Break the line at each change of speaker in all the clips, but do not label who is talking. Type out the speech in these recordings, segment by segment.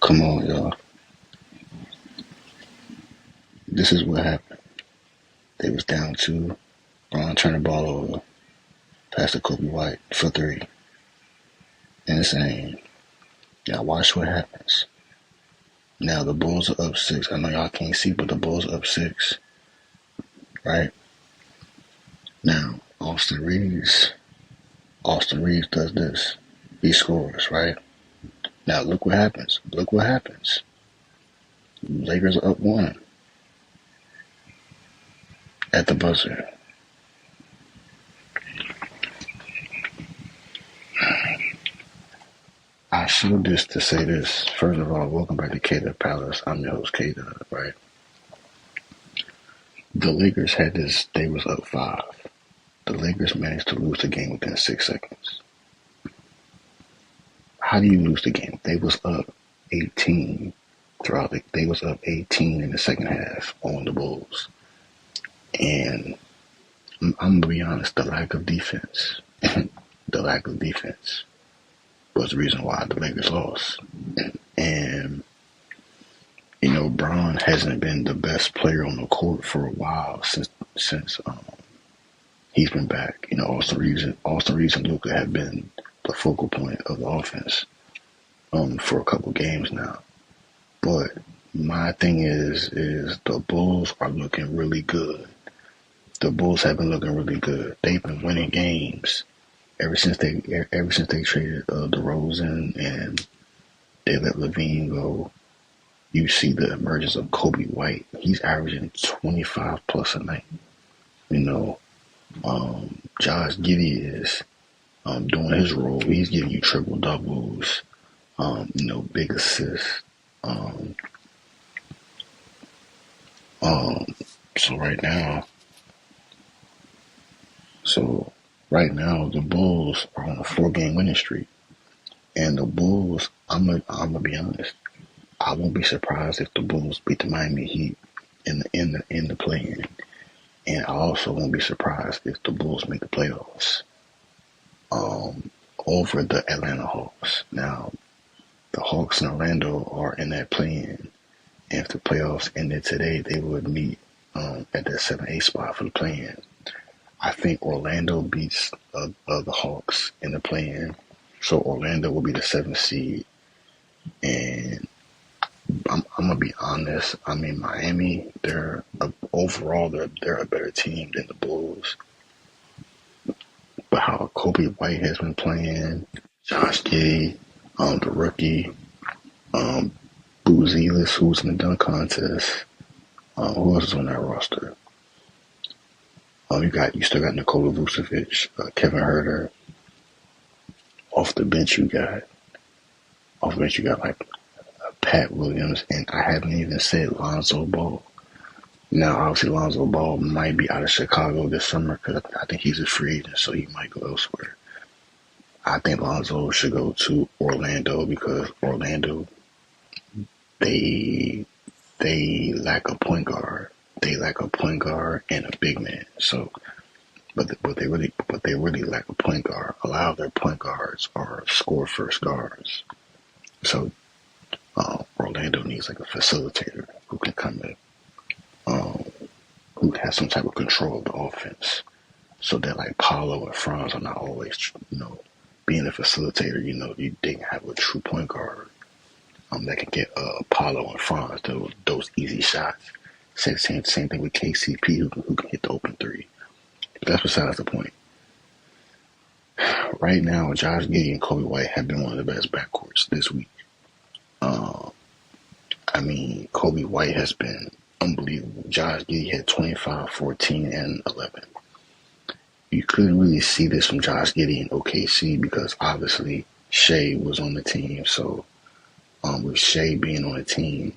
Come on, y'all. This is what happened. They was down two. Bron turned the ball over, passed to Kobe White for three. Insane. Y'all watch what happens. Now the Bulls are up six. I know y'all can't see, but the Bulls are up six. Right? Now, Austin Reeves does this. He scores, right? Now look what happens. Lakers are up one at the buzzer. I showed this to say this. First of all, welcome back to K-Dub Palace. I'm your host, K-Dub, right? The Lakers had this, they was up five. The Lakers managed to lose the game within 6 seconds. How do you lose the game? They was up 18 they was up 18 in the second half on the Bulls. And I'm gonna be honest, the lack of defense was the reason why the Lakers lost. And Bron hasn't been the best player on the court for a while since he's been back. Austin Reeves and Luka have been the focal point of the offense for a couple games now. But my thing is the Bulls are looking really good. The Bulls have been looking really good. They've been winning games ever since they traded DeRozan and they let Levine go. You see the emergence of Kobe White. He's averaging 25 plus a night. Josh Giddey is doing his role. He's giving you triple doubles, big assists. So right now the Bulls are on a 4-game winning streak, and the Bulls. I'm gonna be honest. I won't be surprised if the Bulls beat the Miami Heat in the play-in, and I also won't be surprised if the Bulls make the playoffs over the Atlanta Hawks. Now, the Hawks and Orlando are in that play-in, and if the playoffs ended today, they would meet at the 7-8 spot for the play-in. I think Orlando beats the Hawks in the play-in, so Orlando will be the 7th seed, and I'm gonna be honest. I mean, Miami, overall they're a better team than the Bulls. But how Kobe White has been playing, Josh Giddey, the rookie, Buzelis, who's in the dunk contest. Who else is on that roster? You still got Nikola Vucevic, Kevin Huerter. Off the bench you got like Pat Williams, and I haven't even said Lonzo Ball. Now, obviously, Lonzo Ball might be out of Chicago this summer because I think he's a free agent, so he might go elsewhere. I think Lonzo should go to Orlando because Orlando, they lack a point guard. They lack a point guard and a big man. So, but they really lack a point guard. A lot of their point guards are score first guards. So. Orlando needs like a facilitator who can come in, who has some type of control of the offense, so that like Paolo and Franz are not always, being a facilitator. They can have a true point guard that can get Paolo and Franz those easy shots. Same thing with KCP who can hit the open three. But that's besides the point. Right now, Josh Giddey and Kobe White have been one of the best backcourts this week. Kobe White has been unbelievable. Josh Giddey had 25, 14, and 11. You couldn't really see this from Josh Giddey in OKC because obviously Shea was on the team. So with Shea being on the team,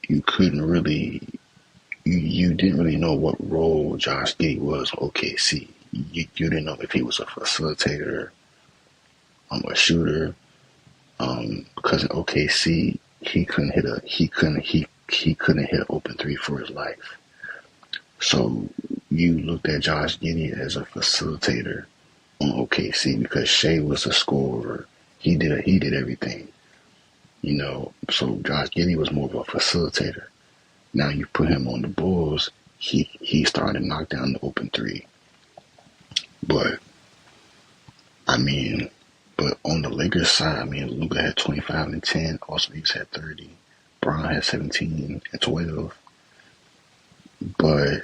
you couldn't really, you didn't really know what role Josh Giddey was on OKC. You didn't know if he was a facilitator, a shooter. Because in OKC he couldn't hit an open three for his life. So you looked at Josh Giddey as a facilitator on OKC because Shea was a scorer. He did everything. So Josh Giddey was more of a facilitator. Now you put him on the Bulls, he's starting to knock down the open three. But I mean, but on the Lakers side, I mean, Luka had 25 and 10, Austin Reeves had 30, Bron had 17 and 12. But,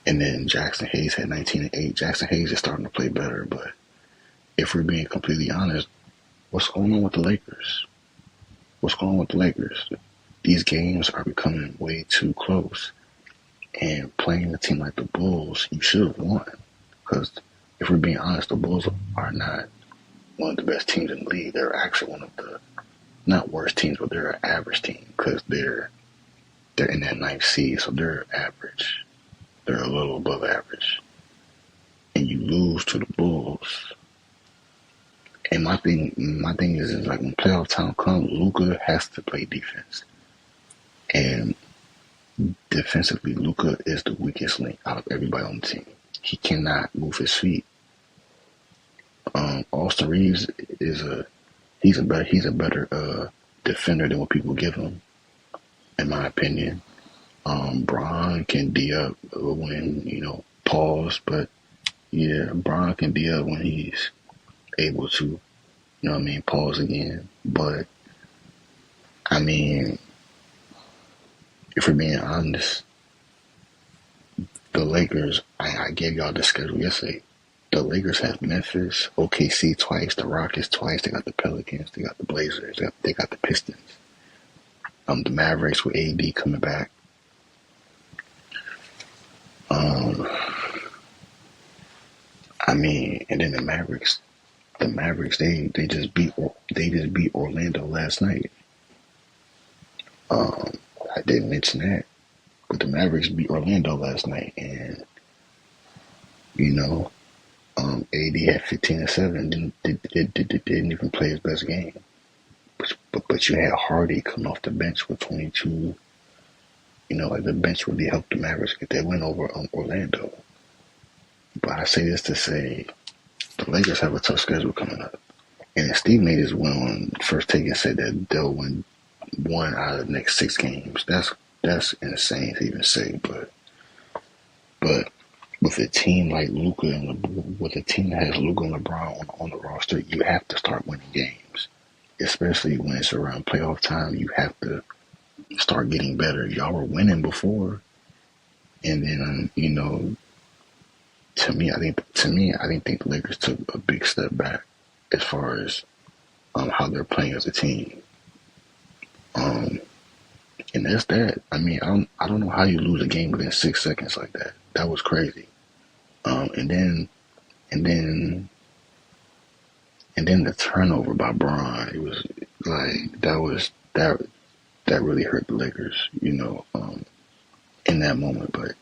and then Jackson Hayes had 19 and 8. Jackson Hayes is starting to play better, but if we're being completely honest, what's going on with the Lakers? What's going on with the Lakers? These games are becoming way too close. And playing a team like the Bulls, you should have won. Because if we're being honest, the Bulls are not one of the best teams in the league. They're actually one of the, not worst teams, but they're an average team because they're in that ninth seed, so they're average. They're a little above average. And you lose to the Bulls. And my thing is like when playoff time comes, Luka has to play defense. And defensively, Luka is the weakest link out of everybody on the team. He cannot move his feet. Austin Reeves he's a better defender than what people give him, in my opinion. Bron can D up when pause, but yeah, Bron can D up when he's able to, pause again. But I mean, if we're being honest, the Lakers, I gave y'all the schedule yesterday. The Lakers have Memphis, OKC twice, the Rockets twice. They got the Pelicans, they got the Blazers, they got the Pistons. The Mavericks with AD coming back. And then the Mavericks, they just beat Orlando last night. I didn't mention that, but the Mavericks beat Orlando last night, and AD had 15 and 7. Didn't even play his best game. But you had Hardy coming off the bench with 22. The bench really helped the Mavericks get that win over Orlando. But I say this to say, the Lakers have a tough schedule coming up. And Steve made his win on First Take and said that they'll win 1 out of the next 6 games. That's insane to even say. But with a team like Luka with a team that has Luka and LeBron on the roster, you have to start winning games. Especially when it's around playoff time, you have to start getting better. Y'all were winning before, and then I didn't think the Lakers took a big step back as far as how they're playing as a team. And that's that. I don't know how you lose a game within 6 seconds like that. That was crazy. And then the turnover by Bron, it was like that really hurt the Lakers, in that moment. But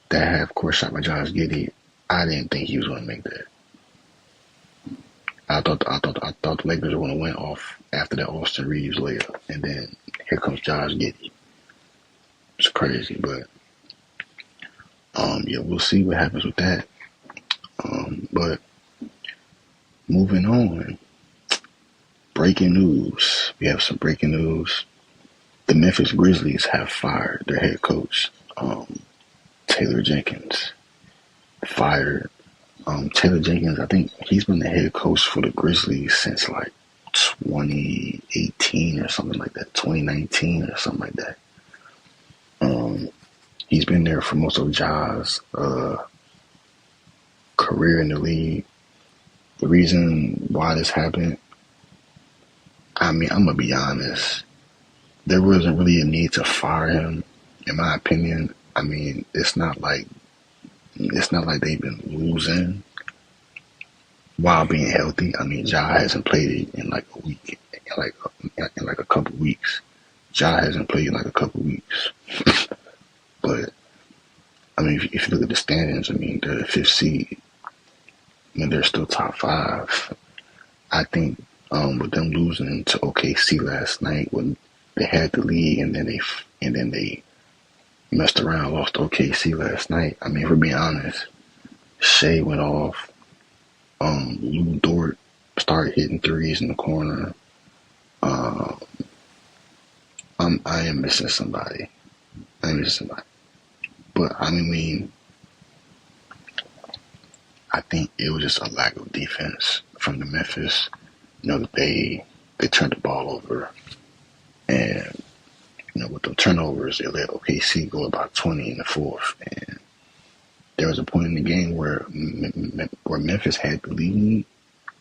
that half-court shot by Josh Giddey, I didn't think he was going to make that. I thought the Lakers were going to win off after that Austin Reeves layup, and then here comes Josh Giddey. It's crazy, but we'll see what happens with that. But moving on, breaking news. We have some breaking news. The Memphis Grizzlies have fired their head coach, Taylor Jenkins. Fired. Taylor Jenkins, I think he's been the head coach for the Grizzlies since like 2018 or something like that, 2019 or something like that. He's been there for most of Ja's career in the league. The reason why this happened, I'm going to be honest, there wasn't really a need to fire him, in my opinion. It's not like they've been losing while being healthy. Ja hasn't played in like a week, in like a couple weeks. Ja hasn't played in like a couple weeks. But if you look at the standings, they're the 5th seed. They're still top 5. I think with them losing to OKC last night when they had the lead, and then they messed around, lost to OKC last night. If we're being honest, Shea went off. Lou Dort start hitting threes in the corner. Uh, I am missing somebody. But I think it was just a lack of defense from the Memphis. They turned the ball over, and with the turnovers, they let OKC go about 20 in the fourth. And there was a point in the game where Memphis had the lead.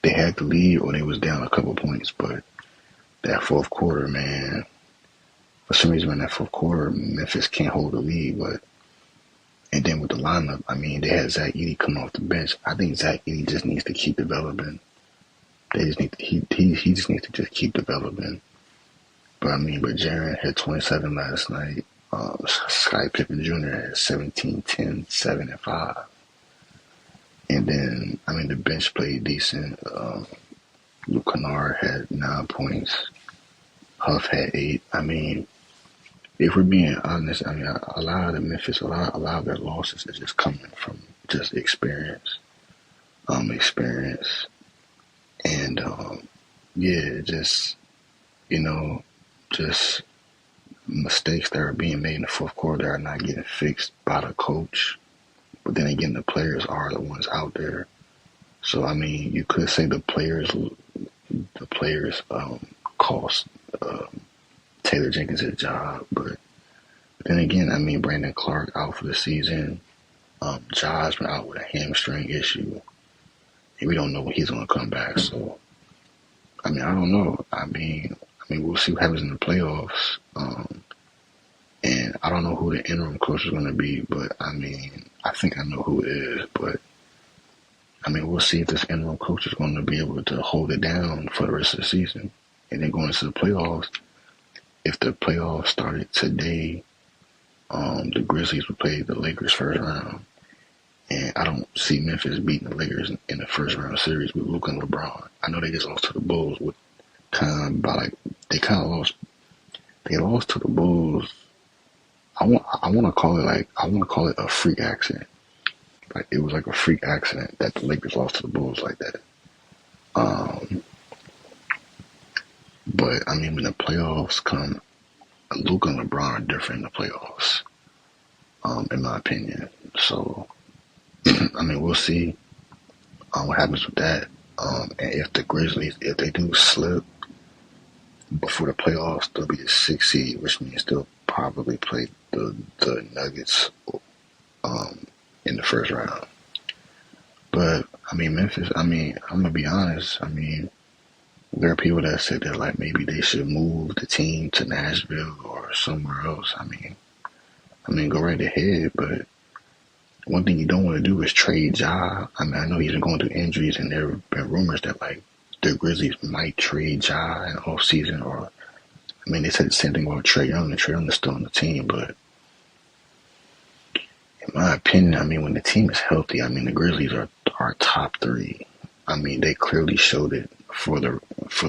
They had the lead, or they was down a couple points. But that fourth quarter, man, for some reason in that fourth quarter, Memphis can't hold the lead. And then with the lineup, they had Zach Edey come off the bench. I think Zach Edey just needs to keep developing. He just needs to just keep developing. But Jaren had 27 last night. Scottie Pippen Jr. had 17, 10, 7, and 5. And then, the bench played decent. Luke Kennard had 9 points. Huff had 8. If we're being honest, a lot of their losses are just coming from just experience. And, just mistakes that are being made in the fourth quarter that are not getting fixed by the coach. But then again, the players are the ones out there. So, you could say the players cost Taylor Jenkins his job. But then again, Brandon Clark out for the season. Ja's been out with a hamstring issue. And we don't know when he's going to come back. So, I don't know. We'll see what happens in the playoffs. And I don't know who the interim coach is going to be, but I think I know who it is. But we'll see if this interim coach is going to be able to hold it down for the rest of the season. And then going into the playoffs, if the playoffs started today, the Grizzlies would play the Lakers first round. And I don't see Memphis beating the Lakers in the first round series with Luka and LeBron. I know they just lost to the Bulls with they lost to the Bulls. I want to call it a freak accident. Like it was like a freak accident that the Lakers lost to the Bulls like that. But when the playoffs come, Luka and LeBron are different in the playoffs, in my opinion. So, we'll see what happens with that. And if the Grizzlies, if they do slip before the playoffs, they'll be the 6th seed, which means they'll probably play the Nuggets in the first round. But Memphis, I'm gonna be honest. There are people that said that like maybe they should move the team to Nashville or somewhere else. Go right ahead. But one thing you don't want to do is trade Ja. I know he's been going through injuries, and there have been rumors that like the Grizzlies might trade Ja in the offseason. Or they said the same thing about Trae Young, and Trae Young is still on the team. But in my opinion, when the team is healthy, the Grizzlies are top 3. They clearly showed it for the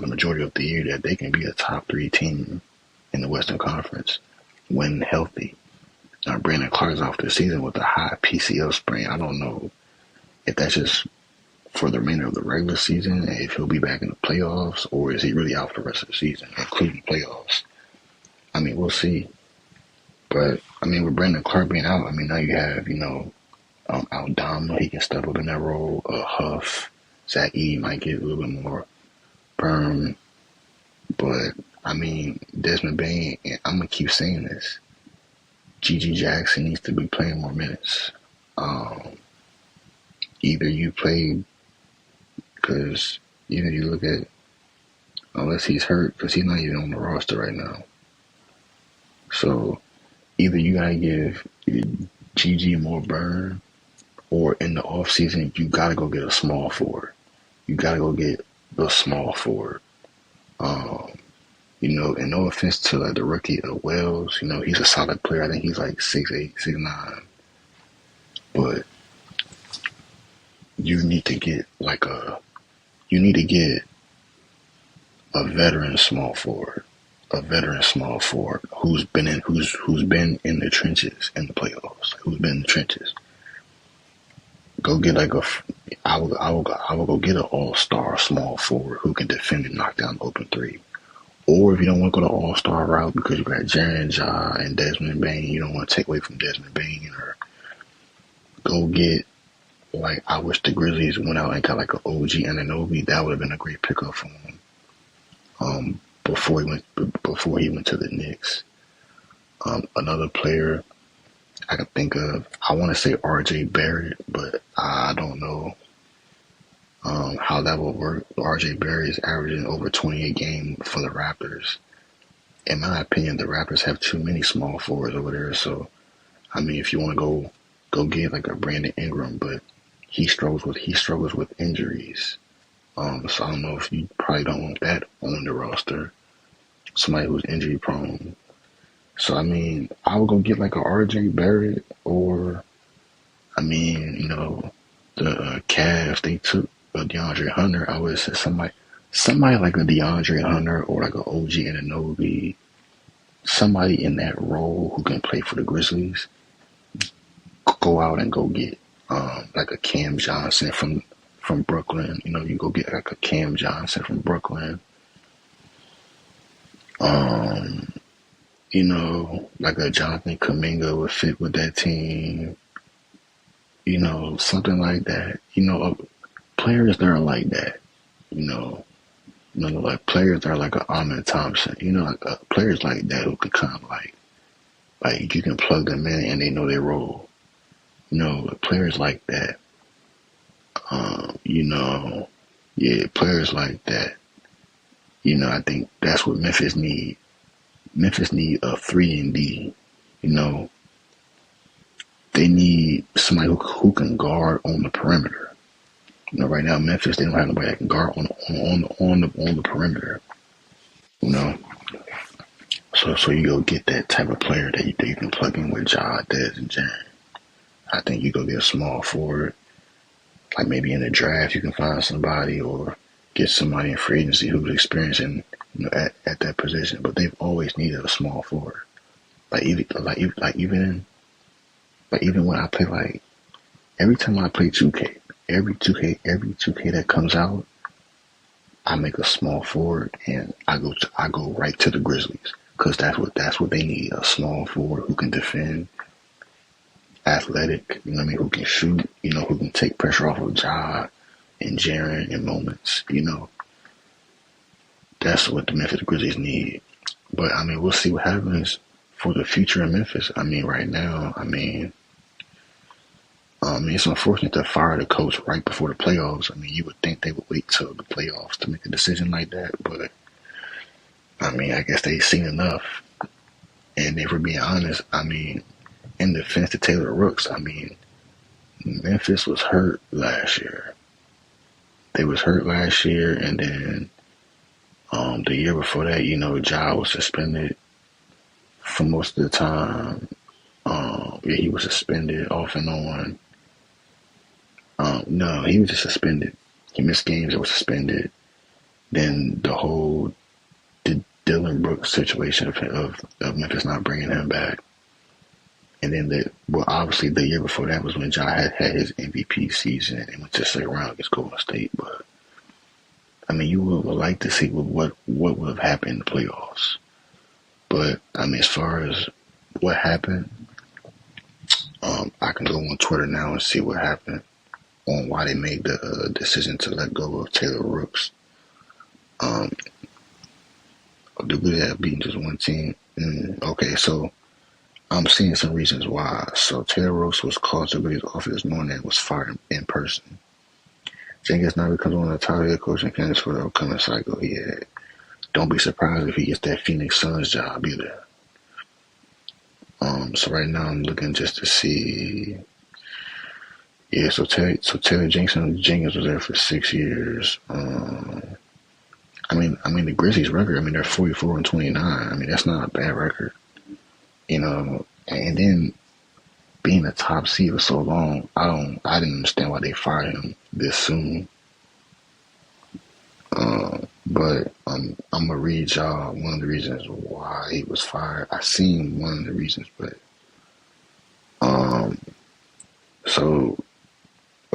majority of the year that they can be a top 3 team in the Western Conference when healthy. Now, Brandon Clark's off the season with a high PCL sprain. I don't know if that's just for the remainder of the regular season and if he'll be back in the playoffs, or is he really out for the rest of the season, including playoffs. We'll see. But, with Brandon Clark being out, now you have, Aldama, he can step up in that role. Huff, Zach Edey might get a little bit more burn. But, Desmond Bane, and I'm going to keep saying this, G.G. Jackson needs to be playing more minutes. Either you play, because, you look at, unless he's hurt, because he's not even on the roster right now. So, either you got to give G.G. more burn, or in the offseason, you got to go get a small forward. You got to go get the small forward. And no offense to like the rookie Wells, he's a solid player. I think he's like 6'8", 6'9". But you need to get a veteran small forward. Who's been in the trenches in the playoffs, who's been in the trenches. Go get I would go get an all-star small forward who can defend and knock down the open three. Or if you don't want to go the all-star route because you got Jaren, Ja, and Desmond Bain, you don't want to take away from Desmond Bain, or go get, like, I wish the Grizzlies went out and got like an OG Anunoby. That would have been a great pickup for him. Before he went to the Knicks. Another player I can think of, I want to say R.J. Barrett, but I don't know how that will work. R.J. Barrett is averaging over 28 games for the Raptors. In my opinion, the Raptors have too many small forwards over there. So, I mean, if you want to go get like a Brandon Ingram, but he struggles with injuries. So I don't know, if you probably don't want that on the roster. Somebody who's injury prone. So I mean, I would go get like a R.J. Barrett, or I mean, the Cavs, they took a DeAndre Hunter. I would say somebody like a DeAndre Hunter or like a OG Anunoby, somebody in that role who can play for the Grizzlies. Go out and go get like a Cam Johnson from Brooklyn. You go get like a Cam Johnson from Brooklyn. Like a Jonathan Kuminga would fit with that team. Something like that. Players that are like that. Like players that are like a Ahmed Thompson. Like players like that who could kind of like you can plug them in and they know their role. Players like that. Players like that. I think that's what Memphis need. Memphis need a 3-and-D. They need somebody who can guard on the perimeter. Right now Memphis, they don't have nobody that can guard on the perimeter. So you go get that type of player that you can plug in with Ja, Dez, and Jaren. I think you go get a small forward. Like maybe in the draft you can find somebody, or get somebody in free agency who's experiencing at that position. But they've always needed a small forward. Even when I play, like every time I play 2K, every 2K that comes out, I make a small forward and I go right to the Grizzlies, because that's what they need, a small forward who can defend, athletic, who can shoot, who can take pressure off of Ja and Jaren in moments, That's what the Memphis Grizzlies need. But I mean, we'll see what happens for the future in Memphis. I mean, right now, it's unfortunate to fire the coach right before the playoffs. I mean, you would think they would wait till the playoffs to make a decision like that, but I mean, I guess they've seen enough. And if we're being honest, in defense to Taylor Rooks, Memphis was hurt last year. They was hurt last year, and then the year before that, Ja was suspended for most of the time. He was suspended off and on. No, he was just suspended. He missed games that were suspended. Then the whole Dylan Brooks situation of Memphis not bringing him back. And then obviously the year before that was when Ja had his MVP season and went to the second round against Golden State. But you would like to see what would have happened in the playoffs. But as far as what happened, I can go on Twitter now and see what happened, on why they made the decision to let go of Taylor Rooks. The Grizzlies have beaten just one team. Okay, so I'm seeing some reasons why. So Taylor Rooks was called to the Grizzlies office knowing that was fired in person. Jenkins now becomes one of the top head coaching candidates for the upcoming cycle. Don't be surprised if he gets that Phoenix Suns job either. So right now I'm looking just to see. Yeah, so Taylor Jenkins was there for 6 years. The Grizzlies record, they're 44-29. That's not a bad record. And then being a top seed for so long, I didn't understand why they fired him this soon. But I'm gonna read y'all one of the reasons why he was fired. I seen one of the reasons, but so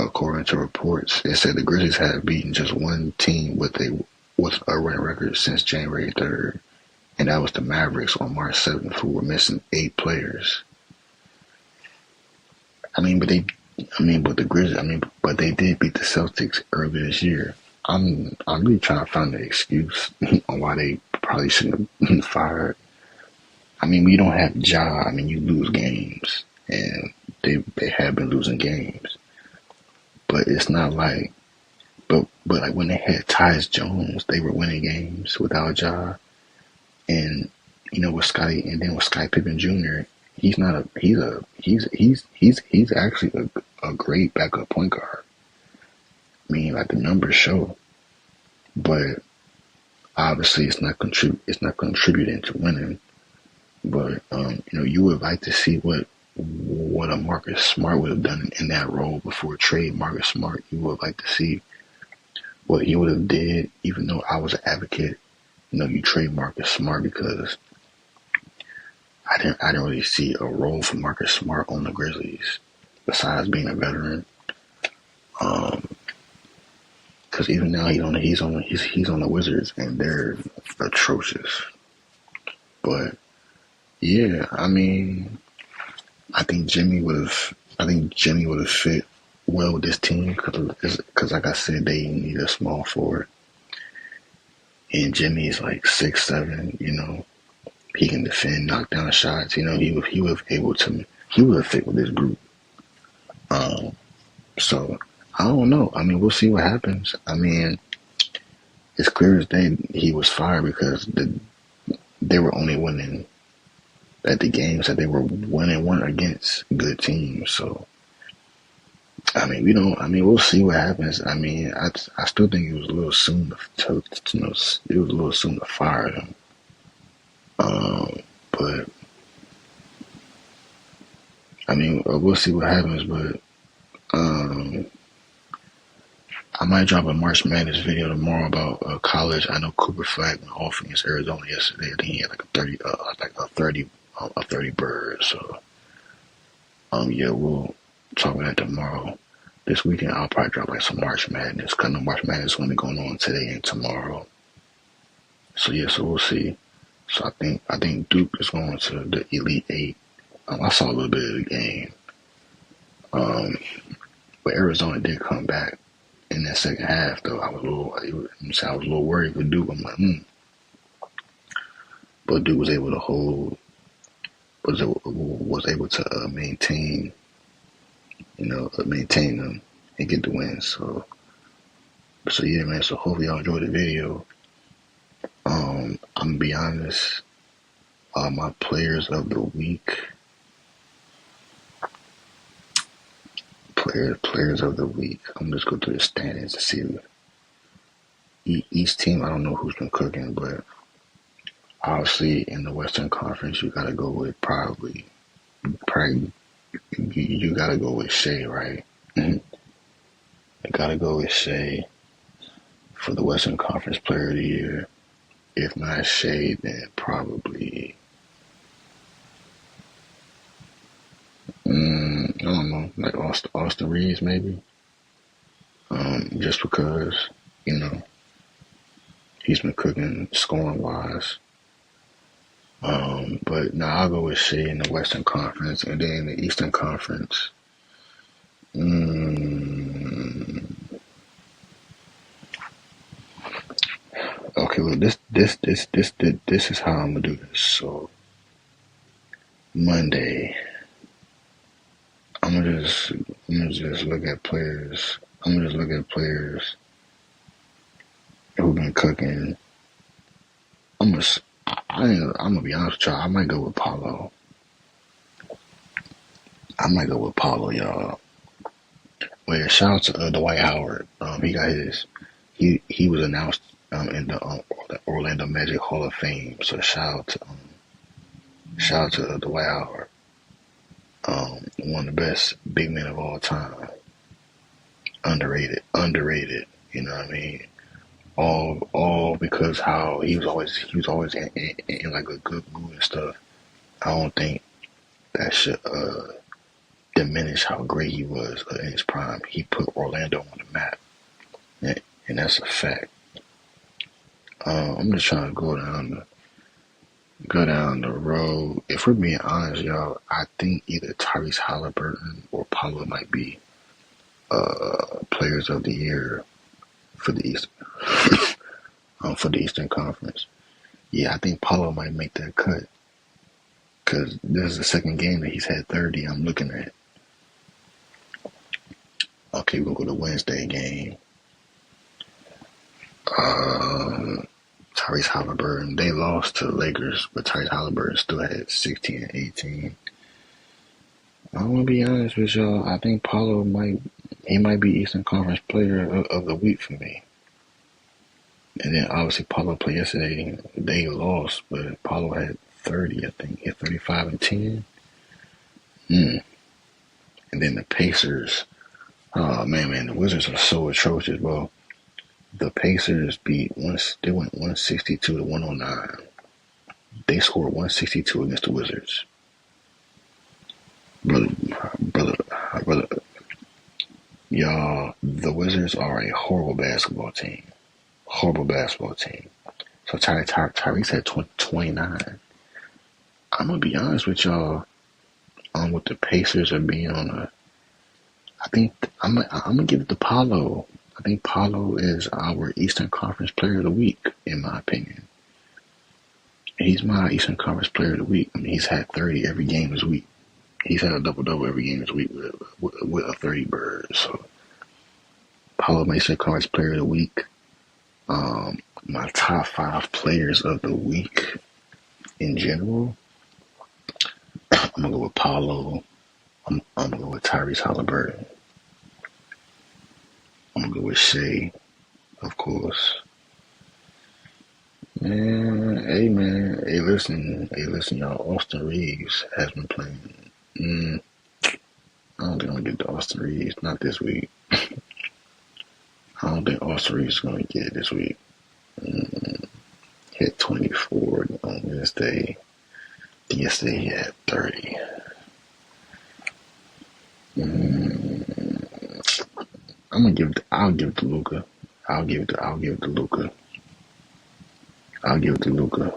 according to reports, it said the Grizzlies had beaten just one team with a winning record since January 3rd, and that was the Mavericks on March 7th, who were missing 8 players. But the Grizzlies, but they did beat the Celtics earlier this year. I'm really trying to find an excuse on why they probably shouldn't have been fired. We don't have Ja. You lose games, and they have been losing games. But it's not like, but like when they had Tyus Jones, they were winning games without Ja. And with Scotty, and then with Scottie Pippen Jr., he's actually a great backup point guard. Like the numbers show, but obviously it's not contributing to winning. But you would like to see what a Marcus Smart would have done in that role before trade Marcus Smart. You would like to see what he would have did, even though I was an advocate. You trade Marcus Smart because I didn't really see a role for Marcus Smart on the Grizzlies besides being a veteran. Because even now he's on the Wizards and they're atrocious. But yeah, I think Jimmy would have fit well with this team because like I said, they need a small forward, and Jimmy's like 6'7". He can defend, knock down shots. He would have fit with this group. So I don't know. We'll see what happens. It's clear as day he was fired because they were only winning at the games that they were winning against good teams. So we'll see what happens. I still think it was a little soon to fire them. But we'll see what happens. But I might drop a March Madness video tomorrow about college. I know Cooper Flag went off against Arizona yesterday. I think he had like a 30 bird. So yeah, we'll talk about that tomorrow. This weekend I'll probably drop like some March Madness. Cause I know March Madness is going to be going on today and tomorrow. So yeah, so we'll see. So I think Duke is going to the Elite Eight. I saw a little bit of the game. But Arizona did come back in that second half, though. I was a little worried for Duke. I'm like, But Duke was able to was able to maintain them and get the win. So yeah, man. So hopefully y'all enjoyed the video. I'm gonna be honest. My players of the week. Players of the week. I'm just go through the standings to see each team. I don't know who's been cooking, but obviously in the Western Conference, you gotta go with probably you gotta go with Shea, right? I gotta go with Shea for the Western Conference Player of the Year. If not Shea, then probably I don't know, like Austin Reeves maybe. Just because he's been cooking scoring wise. But now I'll go with Shea in the Western Conference, and then in the Eastern Conference. Okay, look, this is how I'm gonna do this. So Monday, I'm gonna just look at players. Who've been cooking. I'm gonna be honest with y'all. I might go with Paulo. Y'all. Well, yeah, shout out to Dwight Howard. He got his. He was announced in the Orlando Magic Hall of Fame. So shout out to Dwight Howard. One of the best big men of all time. Underrated. You know what I mean? All because how he was always in like a good mood and stuff. I don't think that should diminish how great he was in his prime. He put Orlando on the map, and that's a fact. I'm just trying to go down the road. If we're being honest, y'all, I think either Tyrese Halliburton or Paolo might be players of the year for the East for the Eastern Conference. Yeah, I think Paolo might make that cut because this is the second game that he's had 30. I'm looking at. Okay, we'll go to Wednesday game. Tyrese Halliburton, they lost to the Lakers, but Tyrese Halliburton still had 16 and 18. I'm gonna be honest with y'all. I think Paolo might be Eastern Conference Player of the Week for me. And then obviously Paolo played yesterday. They lost, but Paolo had 30. I think he had 35 and 10. And then the Pacers. Oh man, the Wizards are so atrocious, bro. The Pacers they went 162 to 109. They scored 162 against the Wizards. Brother, y'all, the Wizards are a horrible basketball team. Horrible basketball team. So Tyrese had 29. I'm gonna be honest with y'all. With the Pacers are being I think I'm gonna give it to Paolo. I think Paolo is our Eastern Conference Player of the Week, in my opinion. He's my Eastern Conference Player of the Week. I mean, he's had 30 every game this week. He's had a double-double every game this week with a 30 bird. So, Paolo makes the Conference Player of the Week. My top 5 players of the week in general, I'm going to go with Paolo. I'm going to go with Tyrese Halliburton. I'm going to go with Shea, of course. Man. Hey, listen, y'all. Austin Reeves has been playing. I don't think I'm going to get to Austin Reeves. Not this week. I don't think Austin Reeves is going to get it this week. Hit 24 on Wednesday. Yesterday he had 30. I'll give it to Luka. I'll give it to Luka.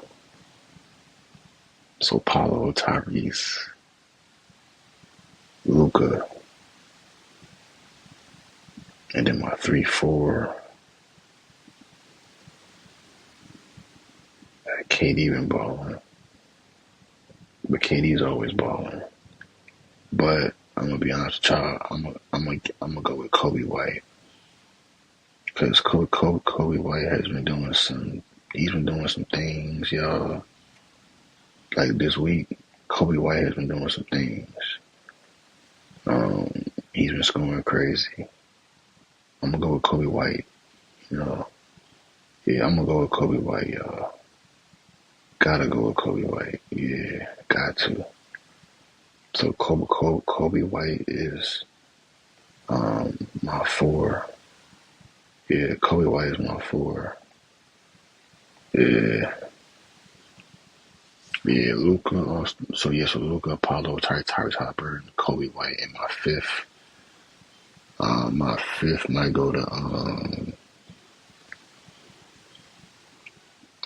So Paolo, Tyrese, Luka, and then my 3-4. KD been balling, but KD's always balling. But I'm gonna be honest with y'all. I'm gonna go with Kobe White because Kobe White has been doing some. He's been doing some things, y'all. Like this week, Kobe White has been doing some things. He's been scoring crazy. I'm gonna go with Kobe White. Yeah, I'm gonna go with Kobe White, y'all. Gotta go with Kobe White. Yeah, got to. So Kobe White is my 4. Yeah, Kobe White is my 4. Yeah, Luka. So Luka, Apollo, Tyrese Halliburton, Kobe White, and my 5th. My 5th might go to.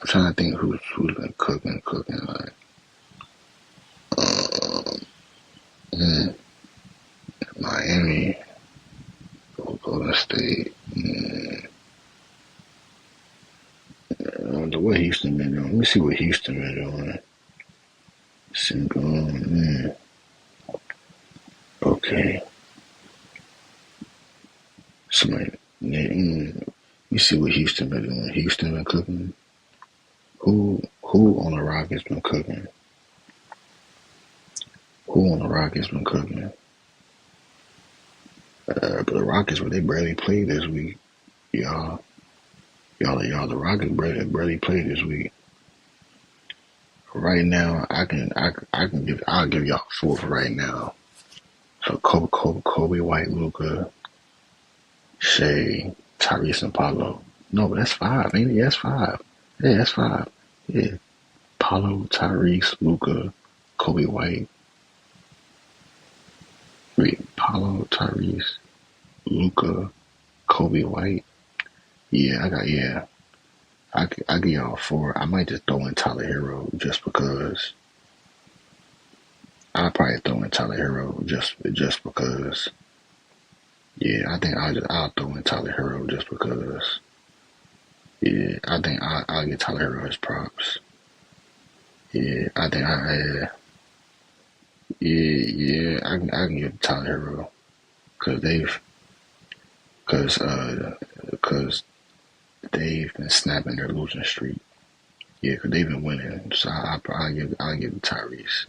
I'm trying to think who's been cooking like. Miami, Golden State. What Houston been doing? Let me see what Houston been doing. Okay. Let me see what Houston been doing. Houston been cooking. Who on the Rockets been cooking? But the Rockets, they barely played this week. Y'all, the Rockets barely played this week. Right now, I'll give y'all 4 for right now. So Kobe White, Luka, Shea, Tyrese, and Paolo. No, but that's 5, ain't it? Yeah, that's 5. Yeah, that's 5. Yeah, Paolo, Tyrese, Luka, Kobe White. Wait, Paulo, Tyrese, Luca, Kobe White. Yeah. I give y'all four. I might just throw in Tyler Hero just because. I'll probably throw in Tyler Hero just because. Yeah, I think I'll throw in Tyler Hero just because. Yeah, I think I'll give Tyler Hero his props. Yeah, I think I can give Tyler Hero because because they've been snapping their losing streak. Yeah, because they've been winning. So I'll give it Tyrese.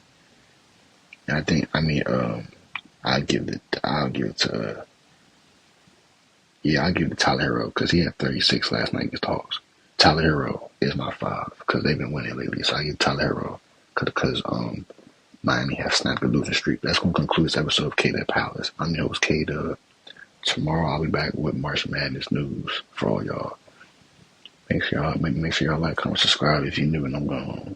And I think I'll give it to I'll give it to Tyler Hero because he had 36 last night against the Hawks. Tyler Hero is my five because they've been winning lately. So I give Tyler Hero because Miami has snapped the losing streak. That's going to conclude this episode of K-Dub Palace. I'm your host, K-Dub. Tomorrow I'll be back with March Madness news for all y'all. Make sure y'all like, comment, subscribe if you're new and I'm gone.